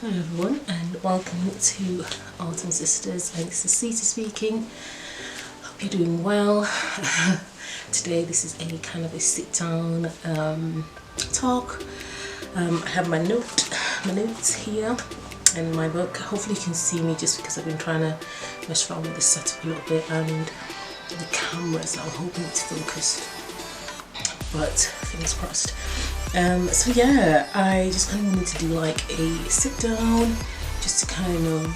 Hello everyone and welcome to Art and Sisters, and this is Sita speaking. Hope you're doing well. Today this is a kind of a sit down talk. I have my notes here and my book. Hopefully you can see me just because I've been trying to mess around with the setup a little bit and the cameras. I'm hoping it's focused, but fingers crossed. So yeah, I just kind of wanted to do like a sit down just to kind of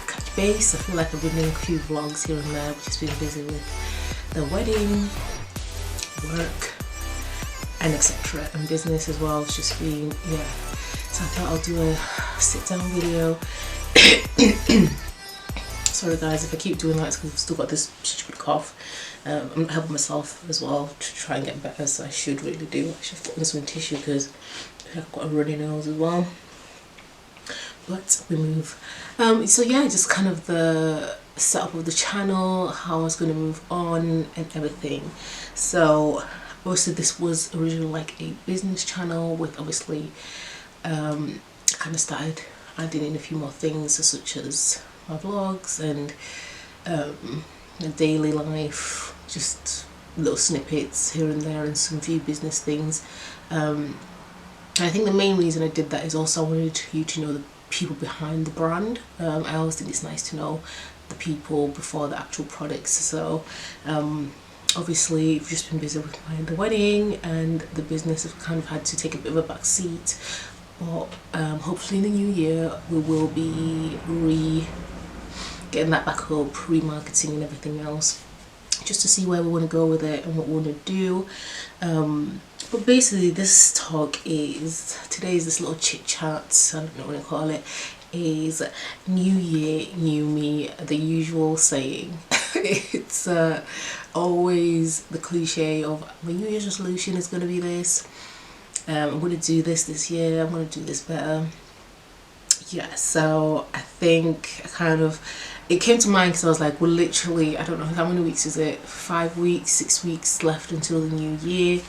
catch base. I feel like I've been doing a few vlogs here and there. I've just been busy with the wedding, work and etc, and business as well. It's just been, yeah, so I thought I'll do a sit down video. Sorry guys if I keep doing that, it's because I've still got this stupid cough. I'm helping myself as well to try and get better, so I should really do. I should put in some tissue because I've got a runny nose as well. But we move. So yeah, just kind of the setup of the channel, how I was going to move on and everything. So obviously this was originally like a business channel with obviously kind of started adding in a few more things such as my vlogs and the daily life, just little snippets here and there and some few business things. I think the main reason I did that is also I wanted you to know the people behind the brand. I always think it's nice to know the people before the actual products. So obviously I've just been busy with the wedding, and the business have kind of had to take a bit of a back seat, but hopefully in the new year we will be getting that back up, remarketing and everything else, just to see where we want to go with it and what we want to do. But basically this talk is, today's this little chit chat, I don't know what to call it, is new year, new me, the usual saying. It's always the cliche of my new year's resolution is going to be this, I'm going to do this year, I'm going to do this better. Yeah, so I think it came to mind because I was like, well, literally, I don't know how many weeks is it, 5 weeks, 6 weeks left until the new year,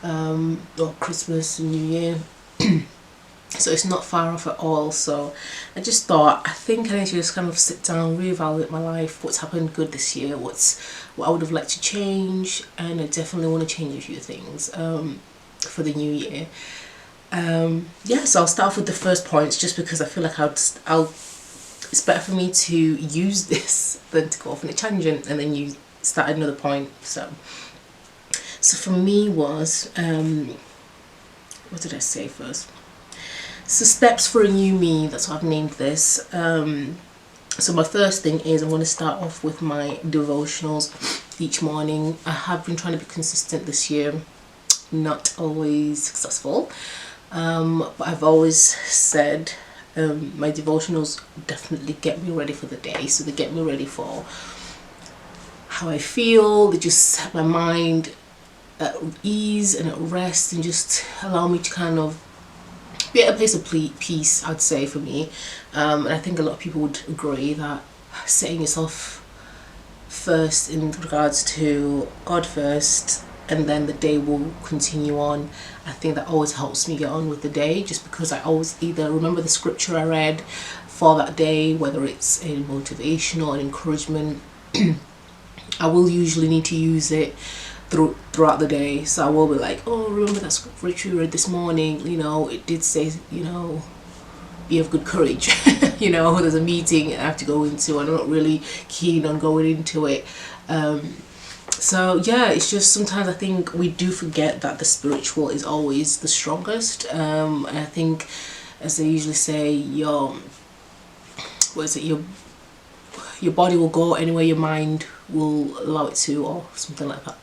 or Christmas and New Year. So it's not far off at all. So I just thought, I think I need to just kind of sit down, reevaluate my life, what's happened good this year, what I would have liked to change, and I definitely want to change a few things for the new year. Yeah, so I'll start off with the first points just because I feel like it's better for me to use this than to go off on a tangent and then you start another point. So for me was, what did I say first? So steps for a new me, that's what I've named this. So my first thing is I'm going to start off with my devotionals each morning. I have been trying to be consistent this year, not always successful. But I've always said my devotionals definitely get me ready for the day. So they get me ready for how I feel, they just set my mind at ease and at rest and just allow me to kind of be at a place of peace, I'd say, for me. And I think a lot of people would agree that setting yourself first in regards to God first, and then the day will continue on. I think that always helps me get on with the day, just because I always either remember the scripture I read for that day, whether it's a motivation or an encouragement. I will usually need to use it throughout the day, so I will be like, oh, remember that scripture you read this morning, you know, it did say, you know, be of good courage. You know, there's a meeting I have to go into and I'm not really keen on going into it. So yeah, it's just sometimes I think we do forget that the spiritual is always the strongest. And I think, as they usually say, your body will go anywhere your mind will allow it to, or something like that.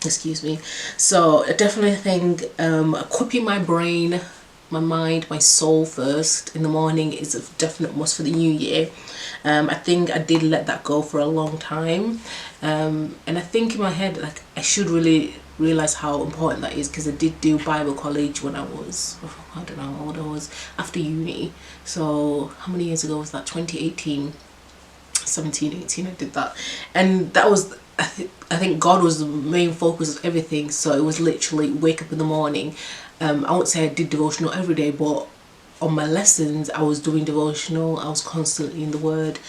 Excuse me. So I definitely think equipping my brain, my mind, my soul first in the morning is a definite must for the new year. I think I did let that go for a long time, and I think in my head, like, I should really realize how important that is, because I did do Bible college when I was, I don't know how old I was, after uni. So how many years ago was that? 2018, 17, 18 I did that, and that was, I think God was the main focus of everything. So it was literally wake up in the morning. I won't say I did devotional every day, but on my lessons I was doing devotional, I was constantly in the word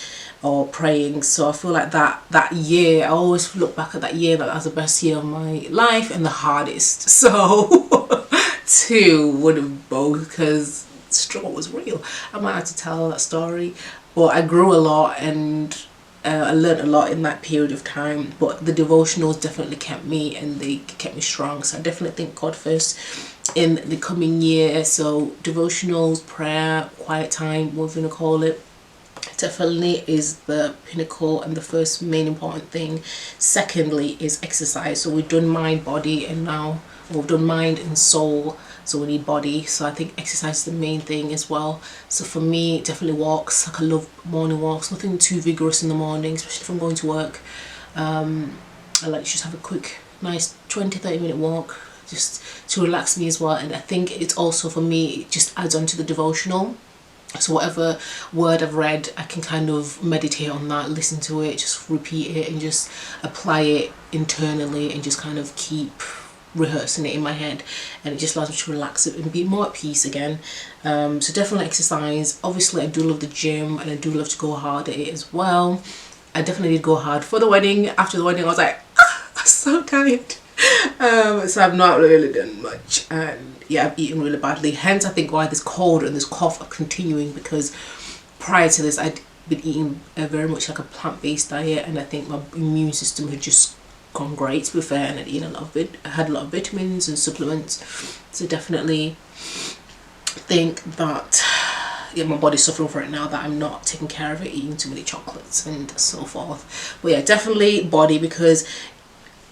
or praying. So I feel like that year, I always look back at that year, that was the best year of my life and the hardest. So two would have both, because struggle was real. I might have to tell that story, but I grew a lot, and I learned a lot in that period of time. But the devotionals definitely kept me, and they kept me strong. So I definitely thank God first in the coming year. So devotionals, prayer, quiet time, whatever you want to call it, definitely is the pinnacle and the first main important thing. Secondly is exercise. So we've done mind, body, and now we've done mind and soul, so we need body. So I think exercise is the main thing as well. So for me, definitely walks. Like I love morning walks, nothing too vigorous in the morning, especially if I'm going to work. I like to just have a quick nice 20-30 minute walk, just to relax me as well. And I think it's also, for me, it just adds on to the devotional. So whatever word I've read, I can kind of meditate on that, listen to it, just repeat it, and just apply it internally, and just kind of keep rehearsing it in my head, and it just allows me to relax it and be more at peace again. So definitely exercise. Obviously I do love the gym, and I do love to go hard at it as well. I definitely did go hard for the wedding. After the wedding I was like, I'm so tired. So I've not really done much, and yeah, I've eaten really badly, hence I think why this cold and this cough are continuing, because prior to this I'd been eating very much like a plant-based diet, and I think my immune system had just gone great, to be fair, and I'd eaten a lot of it. I had a lot of vitamins and supplements, so definitely think that yeah, my body's suffering for it now that I'm not taking care of it, eating too many chocolates and so forth. But yeah, definitely body, because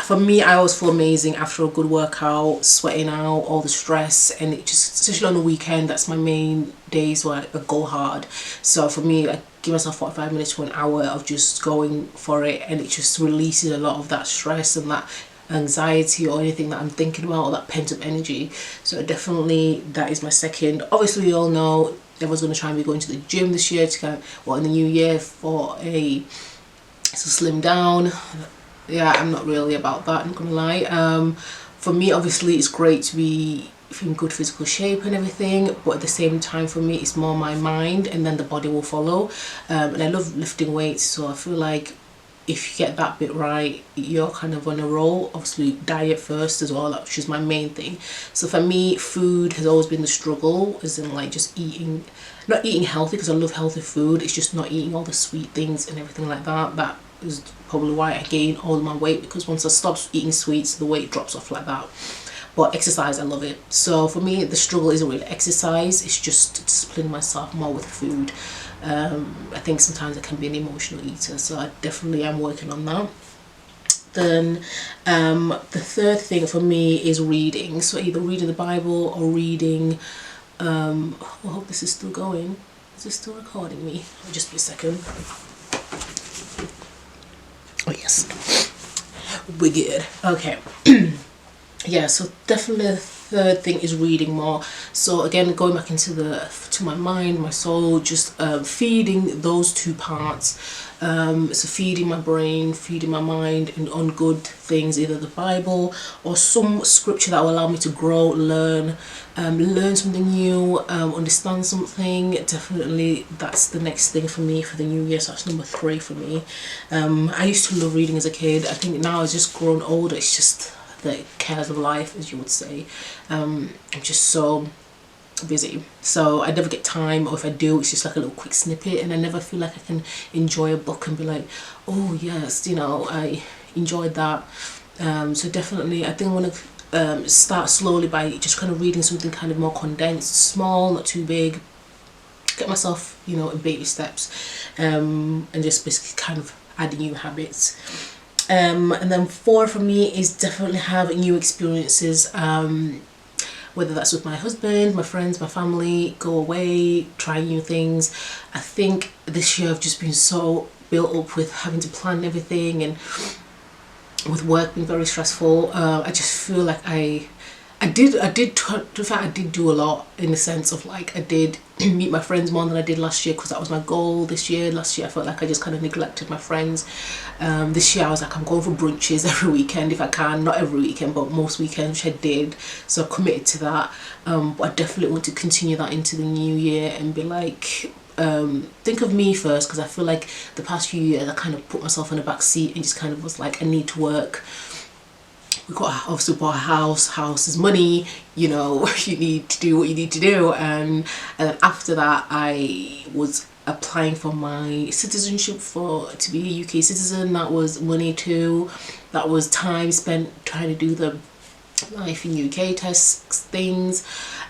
for me, I always feel amazing after a good workout, sweating out all the stress, and it just, especially on the weekend, that's my main days where I go hard. So for me, I give myself 45 minutes to an hour of just going for it, and it just releases a lot of that stress and that anxiety or anything that I'm thinking about, or that pent up energy. So definitely that is my second. Obviously we all know everyone's going to try and be going to the gym this year to kind of, well, in the new year, for to slim down. Yeah, I'm not really about that, I'm not gonna lie. For me, obviously it's great to be in good physical shape and everything, but at the same time for me it's more my mind, and then the body will follow. And I love lifting weights, so I feel like if you get that bit right, you're kind of on a roll. Obviously diet first as well, which is my main thing. So for me, food has always been the struggle, as in like just eating, not eating healthy, because I love healthy food, it's just not eating all the sweet things and everything like that. That is probably why I gain all my weight, because once I stop eating sweets, the weight drops off like that. But exercise, I love it. So for me, the struggle isn't really exercise, it's just disciplining myself more with food. I think sometimes I can be an emotional eater, so I definitely am working on that. Then the third thing for me is reading. So either reading the Bible or reading, I hope this is still going. Is this still recording me? Just be a second. Oh yes, we're good. Okay. Yeah, so definitely the third thing is reading more. So again, going back into to my mind, my soul, just feeding those two parts. So feeding my brain, feeding my mind on good things, either the Bible or some scripture that will allow me to grow, learn something new, understand something. Definitely that's the next thing for me for the new year. So that's number 3 for me. I used to love reading as a kid. I think now as just grown older, it's just the cares of life, as you would say. I'm just so busy, so I never get time, or if I do, it's just like a little quick snippet, and I never feel like I can enjoy a book and be like, oh yes, you know, I enjoyed that. So definitely I think I want to start slowly by just kind of reading something kind of more condensed, small, not too big, get myself, you know, in baby steps, and just basically kind of adding new habits. And then 4 for me is definitely have new experiences, whether that's with my husband, my friends, my family, go away, try new things. I think this year I've just been so built up with having to plan everything, and with work being very stressful. I just feel like I in fact I did do a lot, in the sense of like I did meet my friends more than I did last year, because that was my goal this year. Last year I felt like I just kind of neglected my friends. This year I was like, I'm going for brunches every weekend if I can, not every weekend but most weekends, which I did, so I committed to that. But I definitely want to continue that into the new year and be like, think of me first, because I feel like the past few years I kind of put myself in the back seat and just kind of was like, I need to work. We got obviously bought a house is money, you know. You need to do what you need to do, and then after that I was applying for my citizenship, to be a UK citizen. That was money too, that was time spent trying to do the life in UK tests things.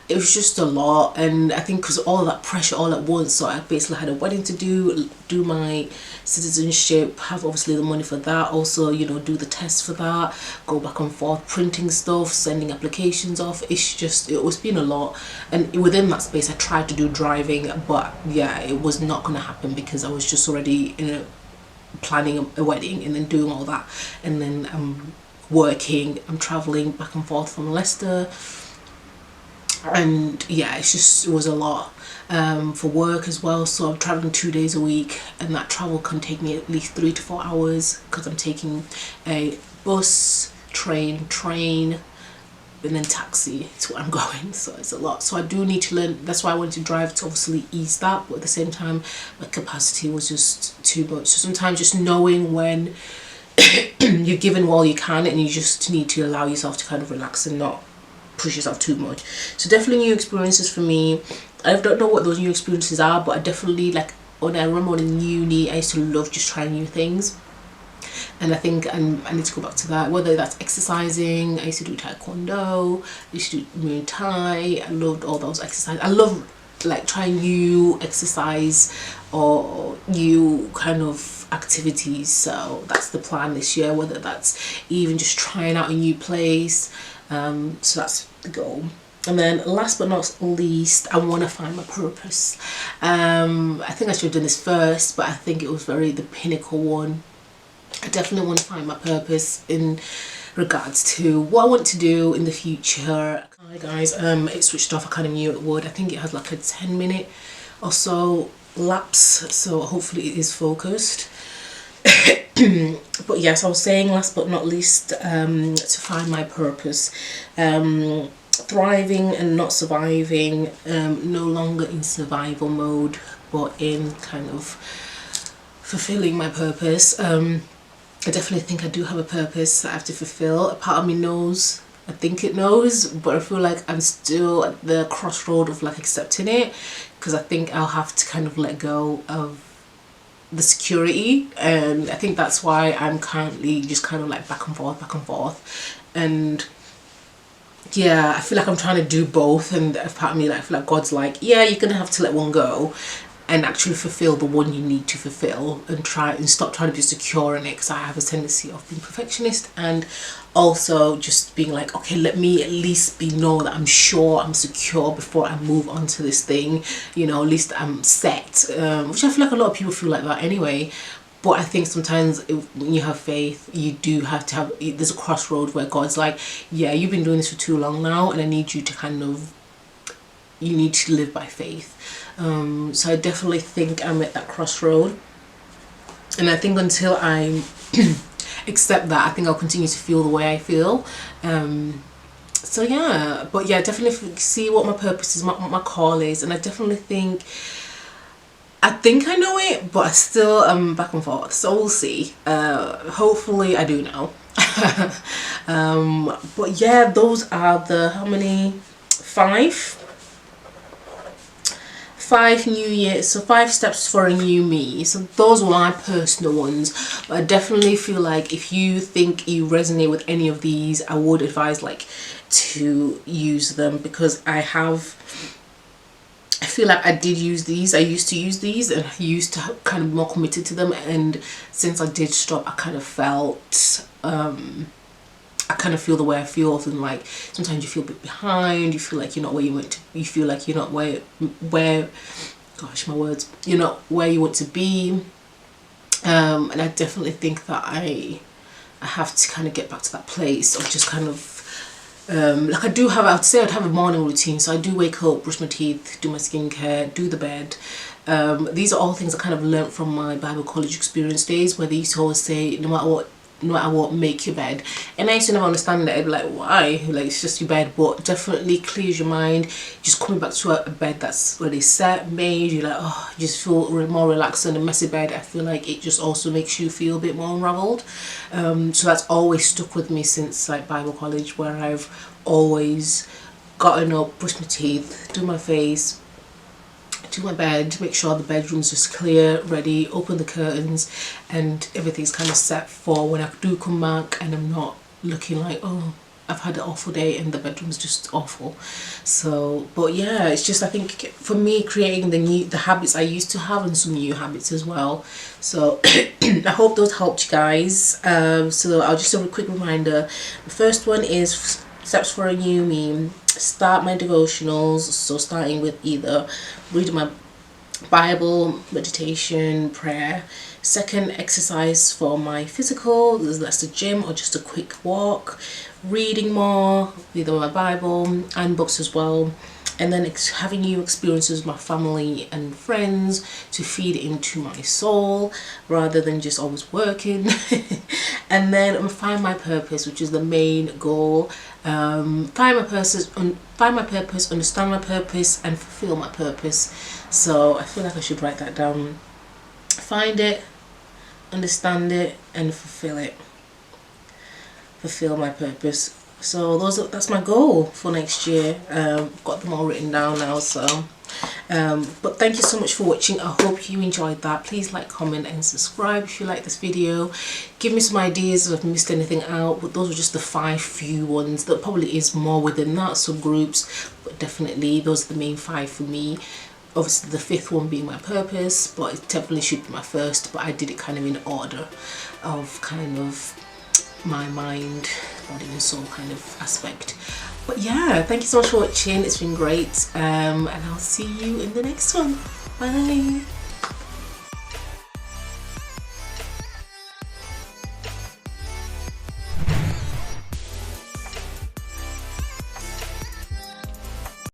It was just a lot, and I think because all of that pressure all at once, so I basically had a wedding to do my citizenship, have obviously the money for that, also, you know, do the tests for that, go back and forth printing stuff, sending applications off. It was been a lot, and within that space I tried to do driving, but yeah, it was not going to happen because I was just already planning a wedding and then doing all that, and then I'm working, I'm traveling back and forth from Leicester, and yeah, it was a lot for work as well. So I'm traveling 2 days a week, and that travel can take me at least 3 to 4 hours, because I'm taking a bus, train, and then taxi to where I'm going. So it's a lot, so I do need to learn. That's why I wanted to drive, to obviously ease that, but at the same time my capacity was just too much. So sometimes just knowing when you're giving all you can, and you just need to allow yourself to kind of relax and not push yourself too much. So definitely new experiences for me. I don't know what those new experiences are, but I definitely, like, when I remember in uni I used to love just trying new things, and I think I need to go back to that, whether that's exercising. I used to do taekwondo, I used to do Muay Thai. I loved all those exercises. I love like trying new exercise or new kind of activities, so that's the plan this year, whether that's even just trying out a new place. So that's the goal. And then last but not least, I want to find my purpose. I think I should have done this first, but I think it was the pinnacle one. I definitely want to find my purpose in regards to what I want to do in the future. Hi guys, it switched off. I kind of knew it would. I think it has like a 10-minute or so lapse, so hopefully it is focused. But yes, I was saying last but not least, to find my purpose. Thriving and not surviving, no longer in survival mode, but in kind of fulfilling my purpose. I definitely think I do have a purpose that I have to fulfill. A part of me knows, I think it knows, but I feel like I'm still at the crossroad of like accepting it, because I think I'll have to kind of let go of the security, and I think that's why I'm currently just kind of like back and forth, and yeah, I feel like I'm trying to do both, and a part of me, like, I feel like God's like, yeah, you're gonna have to let one go and actually fulfill the one you need to fulfill, and stop trying to be secure in it, because I have a tendency of being perfectionist, and also just being like, okay, let me at least know that I'm sure I'm secure before I move on to this thing, you know, at least I'm set, which I feel like a lot of people feel like that anyway. But I think sometimes when you have faith, you do have to have, there's a crossroad where God's like, yeah, you've been doing this for too long now, and I need you to kind of, you need to live by faith. So I definitely think I'm at that crossroad, and I think until I accept that, I think I'll continue to feel the way I feel. So yeah, but yeah, definitely see what my purpose is, what my call is, and I definitely think I know it, but I still am back and forth, so we'll see. Hopefully I do know. But yeah, those are the, how many, five new years, so 5 steps for a new me. So those were my personal ones, but I definitely feel like if you think you resonate with any of these, I would advise like to use them, because I feel like I did use these. I used to use these, and I used to kind of more committed to them, and since I did stop, I kind of felt I kind of feel the way I feel often. Like sometimes you feel a bit behind, you feel like you're not where you want to, you feel like you're not where gosh, my words, you're not where you want to be, and I definitely think that I have to kind of get back to that place of just kind of like I'd say I'd have a morning routine. So I do wake up, brush my teeth, do my skincare, do the bed. These are all things I kind of learnt from my Bible college experience days, where they used to always say, no matter what, make your bed. And I used to never understand that. I'd be like, why? Like, it's just your bed. But definitely clears your mind. Just coming back to a bed that's already set, made, you're like, oh, you just feel more relaxed. In a messy bed, I feel like it just also makes you feel a bit more unraveled. So that's always stuck with me since like Bible college, where I've always gotten up, brushed my teeth, do my face, do my bed, make sure the bedroom's just clear, ready, open the curtains, and everything's kind of set for when I do come back, and I'm not looking like, oh, I've had an awful day and the bedroom's just awful. So, but yeah, it's just, I think for me, creating the habits I used to have, and some new habits as well. So I hope those helped you guys. So I'll just do a quick reminder. The first one is steps for a new me. Start my devotionals, so starting with either reading my Bible, meditation, prayer. Second, exercise for my physical, that's the gym or just a quick walk. Reading more, either my Bible and books as well. And then having new experiences with my family and friends to feed into my soul rather than just always working. And then find my purpose, which is the main goal. Find my purpose, understand my purpose, and fulfill my purpose. So I feel like I should write that down. Find it, understand it, and fulfill it. Fulfill my purpose. So that's my goal for next year. Got them all written down now. So but thank you so much for watching. I hope you enjoyed that. Please like, comment, and subscribe if you like this video. Give me some ideas if I've missed anything out. But those are just the few ones. There probably is more within that, subgroups, but definitely those are the main 5 for me. Obviously the 5th one being my purpose, but it definitely should be my first. But I did it kind of in order of kind of my mind, body and soul kind of aspect. But yeah, thank you so much for watching. It's been great, and I'll see you in the next one. Bye.